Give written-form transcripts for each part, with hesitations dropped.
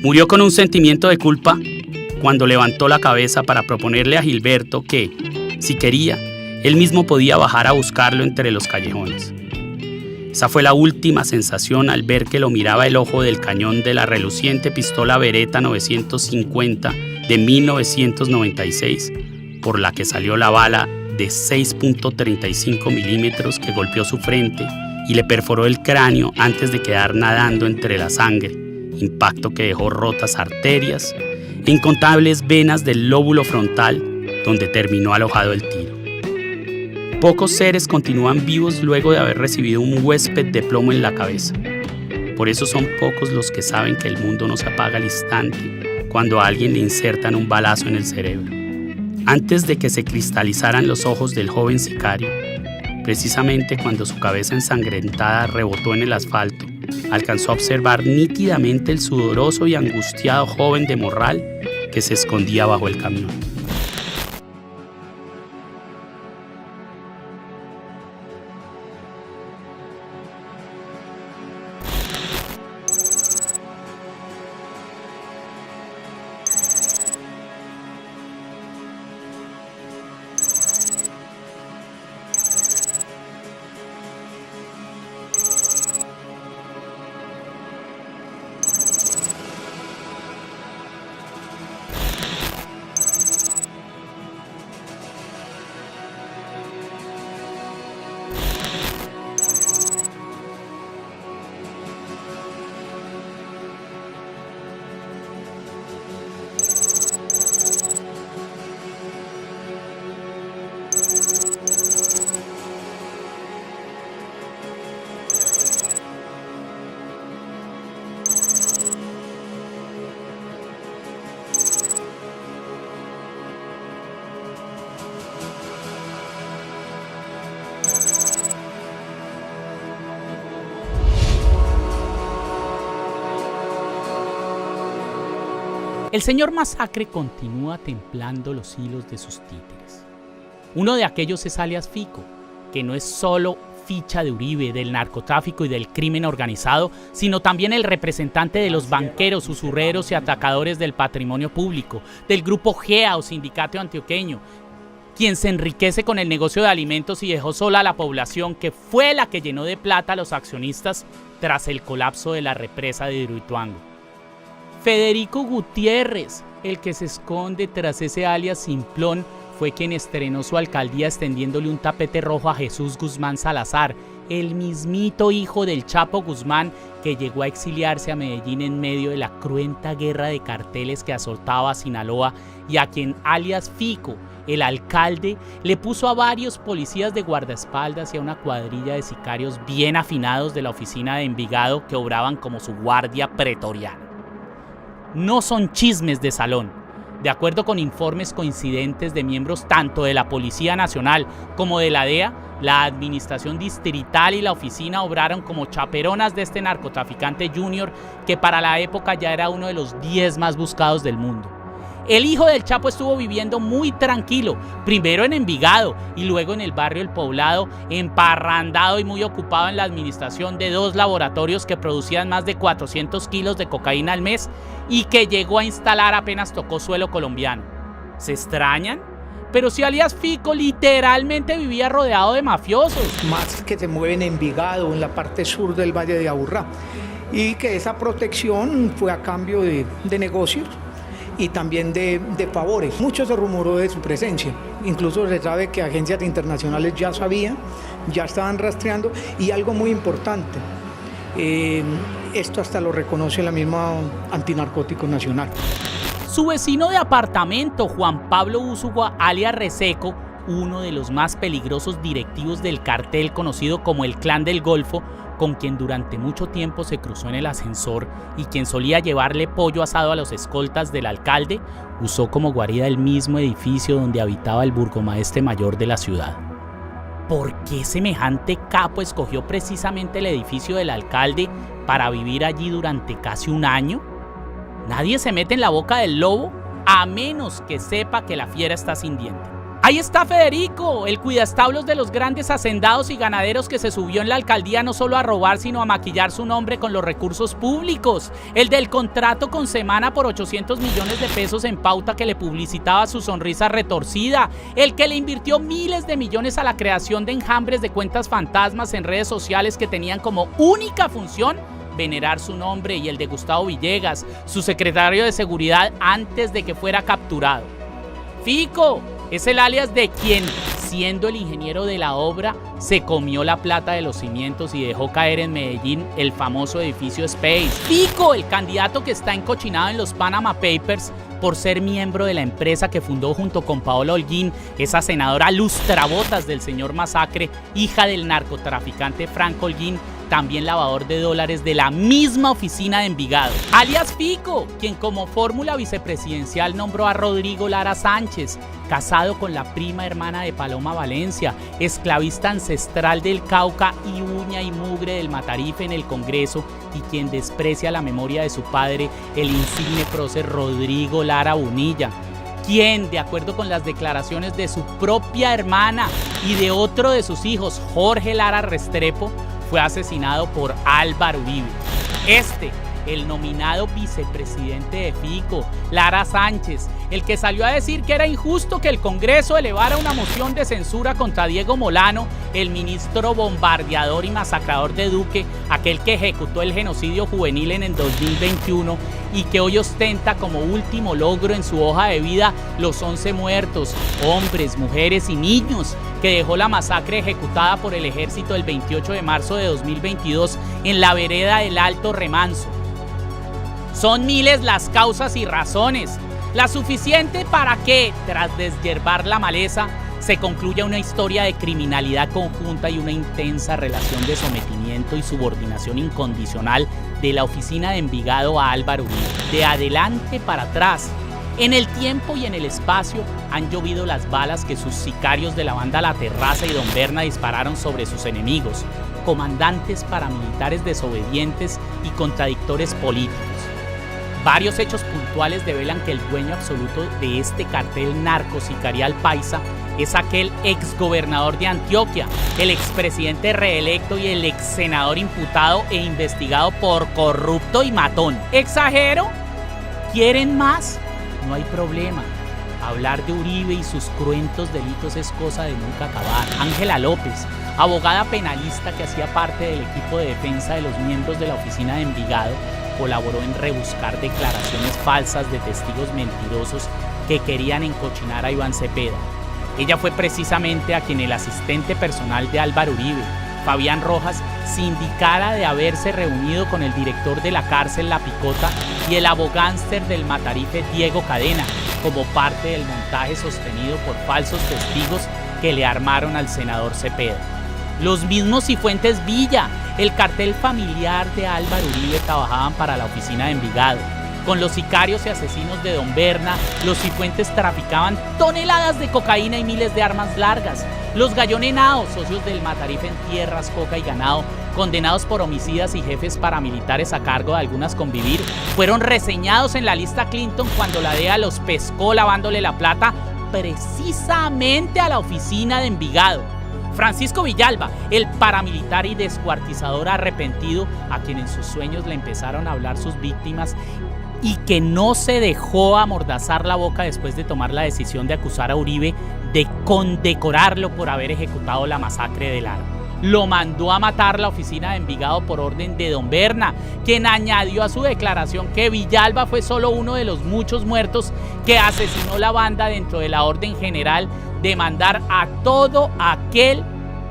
Murió con un sentimiento de culpa cuando levantó la cabeza para proponerle a Gilberto que, si quería, él mismo podía bajar a buscarlo entre los callejones. Esa fue la última sensación al ver que lo miraba el ojo del cañón de la reluciente pistola Beretta 950 de 1996, por la que salió la bala de 6.35 milímetros que golpeó su frente y le perforó el cráneo antes de quedar nadando entre la sangre, impacto que dejó rotas arterias e incontables venas del lóbulo frontal donde terminó alojado el tiro. Pocos seres continúan vivos luego de haber recibido un huésped de plomo en la cabeza. Por eso son pocos los que saben que el mundo no se apaga al instante cuando a alguien le insertan un balazo en el cerebro. Antes de que se cristalizaran los ojos del joven sicario, precisamente cuando su cabeza ensangrentada rebotó en el asfalto, alcanzó a observar nítidamente el sudoroso y angustiado joven de morral que se escondía bajo el camión. El señor Masacre continúa templando los hilos de sus títeres. Uno de aquellos es alias Fico, que no es solo ficha de Uribe, del narcotráfico y del crimen organizado, sino también el representante de los banqueros, usurreros y atacadores del patrimonio público, del grupo GEA o Sindicato Antioqueño, quien se enriquece con el negocio de alimentos y dejó sola a la población, que fue la que llenó de plata a los accionistas tras el colapso de la represa de Hidroituango. Federico Gutiérrez, el que se esconde tras ese alias simplón, fue quien estrenó su alcaldía extendiéndole un tapete rojo a Jesús Guzmán Salazar, el mismito hijo del Chapo Guzmán, que llegó a exiliarse a Medellín en medio de la cruenta guerra de carteles que azotaba a Sinaloa, y a quien alias Fico, el alcalde, le puso a varios policías de guardaespaldas y a una cuadrilla de sicarios bien afinados de la oficina de Envigado que obraban como su guardia pretoriana. No son chismes de salón. De acuerdo con informes coincidentes de miembros tanto de la Policía Nacional como de la DEA, la administración distrital y la oficina obraron como chaperonas de este narcotraficante junior que para la época ya era uno de los 10 más buscados del mundo. El hijo del Chapo estuvo viviendo muy tranquilo, primero en Envigado y luego en el barrio El Poblado, emparrandado y muy ocupado en la administración de 2 laboratorios que producían más de 400 kilos de cocaína al mes y que llegó a instalar apenas tocó suelo colombiano. ¿Se extrañan? Pero si alias Fico literalmente vivía rodeado de mafiosos. Más que se mueven en Envigado, en la parte sur del Valle de Aburrá, y que esa protección fue a cambio de negocios y también de favores. Mucho se rumoró de su presencia, incluso se sabe que agencias internacionales ya sabían, ya estaban rastreando, y algo muy importante, esto hasta lo reconoce la misma Antinarcóticos Nacional. Su vecino de apartamento, Juan Pablo Úsugua, alias Reseco, uno de los más peligrosos directivos del cartel conocido como el Clan del Golfo, con quien durante mucho tiempo se cruzó en el ascensor y quien solía llevarle pollo asado a los escoltas del alcalde, usó como guarida el mismo edificio donde habitaba el burgomaestre mayor de la ciudad. ¿Por qué semejante capo escogió precisamente el edificio del alcalde para vivir allí durante casi un año? Nadie se mete en la boca del lobo a menos que sepa que la fiera está sin diente. Ahí está Federico, el cuidaestablos de los grandes hacendados y ganaderos que se subió en la alcaldía no solo a robar, sino a maquillar su nombre con los recursos públicos. El del contrato con Semana por 800 millones de pesos en pauta que le publicitaba su sonrisa retorcida. El que le invirtió miles de millones a la creación de enjambres de cuentas fantasmas en redes sociales que tenían como única función venerar su nombre y el de Gustavo Villegas, su secretario de seguridad antes de que fuera capturado. Fico es el alias de quien, siendo el ingeniero de la obra, se comió la plata de los cimientos y dejó caer en Medellín el famoso edificio Space. Fico, el candidato que está encochinado en los Panama Papers por ser miembro de la empresa que fundó junto con Paola Holguín, esa senadora lustrabotas del señor Masacre, hija del narcotraficante Franco Holguín, también lavador de dólares de la misma oficina de Envigado. Alias Fico, quien como fórmula vicepresidencial nombró a Rodrigo Lara Sánchez, casado con la prima hermana de Paloma Valencia, esclavista ancestral del Cauca y uña y mugre del Matarife en el Congreso, y quien desprecia la memoria de su padre, el insigne prócer Rodrigo Lara Bonilla, quien, de acuerdo con las declaraciones de su propia hermana y de otro de sus hijos, Jorge Lara Restrepo, fue asesinado por Álvaro Uribe. El nominado vicepresidente de Fico, Lara Sánchez, el que salió a decir que era injusto que el Congreso elevara una moción de censura contra Diego Molano, el ministro bombardeador y masacrador de Duque, aquel que ejecutó el genocidio juvenil en el 2021 y que hoy ostenta como último logro en su hoja de vida los 11 muertos, hombres, mujeres y niños, que dejó la masacre ejecutada por el ejército el 28 de marzo de 2022 en la vereda del Alto Remanso. Son miles las causas y razones, la suficiente para que, tras deshiervar la maleza, se concluya una historia de criminalidad conjunta y una intensa relación de sometimiento y subordinación incondicional de la oficina de Envigado a Álvaro Uribe. De adelante para atrás, en el tiempo y en el espacio, han llovido las balas que sus sicarios de la banda La Terraza y Don Berna dispararon sobre sus enemigos, comandantes paramilitares desobedientes y contradictores políticos. Varios hechos puntuales develan que el dueño absoluto de este cartel narcosicarial paisa es aquel exgobernador de Antioquia, el expresidente reelecto y el exsenador imputado e investigado por corrupto y matón. ¿Exagero? ¿Quieren más? No hay problema. Hablar de Uribe y sus cruentos delitos es cosa de nunca acabar. Ángela López, abogada penalista que hacía parte del equipo de defensa de los miembros de la oficina de Envigado, colaboró en rebuscar declaraciones falsas de testigos mentirosos que querían encochinar a Iván Cepeda. Ella fue precisamente a quien el asistente personal de Álvaro Uribe, Fabián Rojas, se indicara de haberse reunido con el director de la cárcel La Picota y el abogánster del Matarife Diego Cadena, como parte del montaje sostenido por falsos testigos que le armaron al senador Cepeda. Los mismos Cifuentes Villa, el cartel familiar de Álvaro Uribe, trabajaban para la oficina de Envigado. Con los sicarios y asesinos de Don Berna, los Cifuentes traficaban toneladas de cocaína y miles de armas largas. Los Gallonenados, socios del Matarife en tierras, coca y ganado, condenados por homicidas y jefes paramilitares a cargo de algunas convivir, fueron reseñados en la lista Clinton cuando la DEA los pescó lavándole la plata precisamente a la oficina de Envigado. Francisco Villalba, el paramilitar y descuartizador arrepentido, a quien en sus sueños le empezaron a hablar sus víctimas y que no se dejó amordazar la boca después de tomar la decisión de acusar a Uribe de condecorarlo por haber ejecutado la masacre de Lara. Lo mandó a matar la oficina de Envigado por orden de Don Berna, quien añadió a su declaración que Villalba fue solo uno de los muchos muertos que asesinó la banda dentro de la orden general de mandar a todo aquel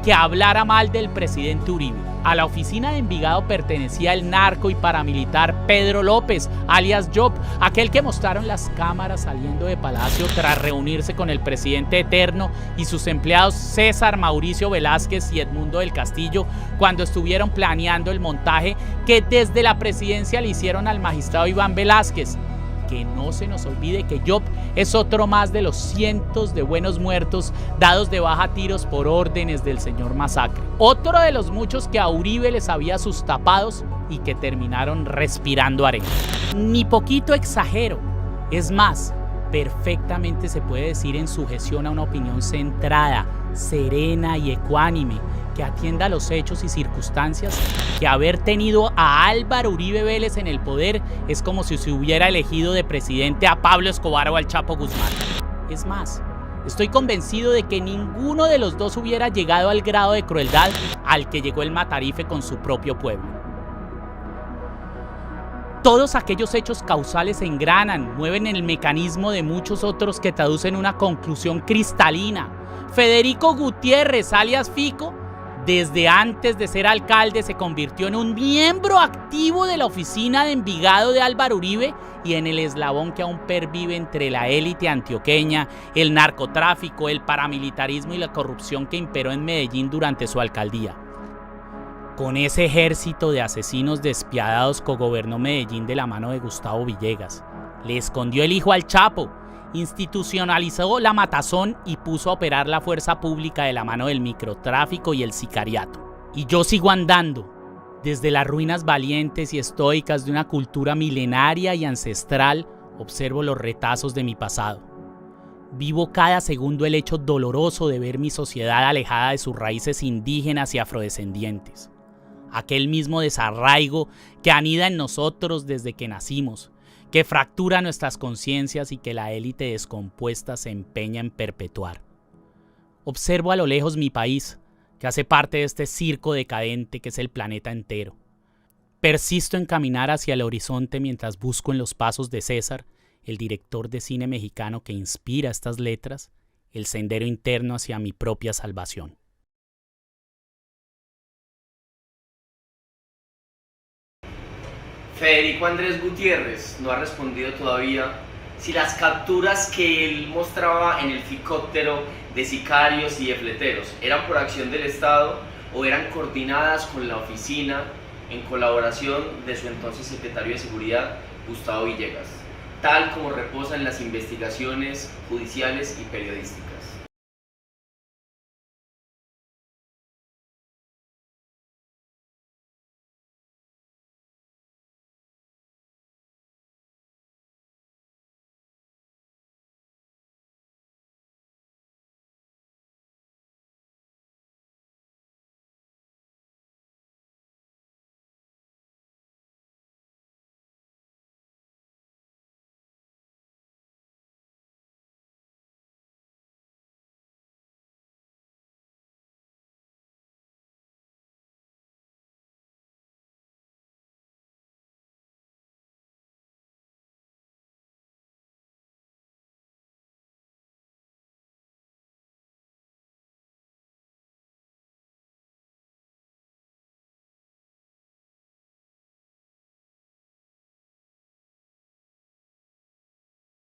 que hablara mal del presidente Uribe. A la oficina de Envigado pertenecía el narco y paramilitar Pedro López, alias Job, aquel que mostraron las cámaras saliendo de Palacio tras reunirse con el presidente eterno y sus empleados César Mauricio Velázquez y Edmundo del Castillo cuando estuvieron planeando el montaje que desde la presidencia le hicieron al magistrado Iván Velázquez. Que no se nos olvide que Job es otro más de los cientos de buenos muertos dados de baja a tiros por órdenes del señor Masacre. Otro de los muchos que a Uribe les había sus tapados y que terminaron respirando arena. Ni poquito exagero. Es más, perfectamente se puede decir en sujeción a una opinión centrada, serena y ecuánime, que atienda a los hechos y circunstancias, que haber tenido a Álvaro Uribe Vélez en el poder es como si se hubiera elegido de presidente a Pablo Escobar o al Chapo Guzmán. Es más, estoy convencido de que ninguno de los dos hubiera llegado al grado de crueldad al que llegó el Matarife con su propio pueblo. Todos aquellos hechos causales se engranan, mueven el mecanismo de muchos otros que traducen una conclusión cristalina. Federico Gutiérrez, alias Fico, desde antes de ser alcalde se convirtió en un miembro activo de la oficina de Envigado de Álvaro Uribe y en el eslabón que aún pervive entre la élite antioqueña, el narcotráfico, el paramilitarismo y la corrupción que imperó en Medellín durante su alcaldía. Con ese ejército de asesinos despiadados cogobernó Medellín de la mano de Gustavo Villegas. Le escondió el hijo al Chapo, institucionalizó la matazón y puso a operar la fuerza pública de la mano del microtráfico y el sicariato. Y yo sigo andando, desde las ruinas valientes y estoicas de una cultura milenaria y ancestral, observo los retazos de mi pasado. Vivo cada segundo el hecho doloroso de ver mi sociedad alejada de sus raíces indígenas y afrodescendientes. Aquel mismo desarraigo que anida en nosotros desde que nacimos, que fractura nuestras conciencias y que la élite descompuesta se empeña en perpetuar. Observo a lo lejos mi país, que hace parte de este circo decadente que es el planeta entero. Persisto en caminar hacia el horizonte mientras busco en los pasos de César, el director de cine mexicano que inspira estas letras, el sendero interno hacia mi propia salvación. Federico Andrés Gutiérrez no ha respondido todavía si las capturas que él mostraba en el ficóptero de sicarios y de fleteros eran por acción del Estado o eran coordinadas con la oficina en colaboración de su entonces secretario de Seguridad, Gustavo Villegas, tal como reposa en las investigaciones judiciales y periodísticas.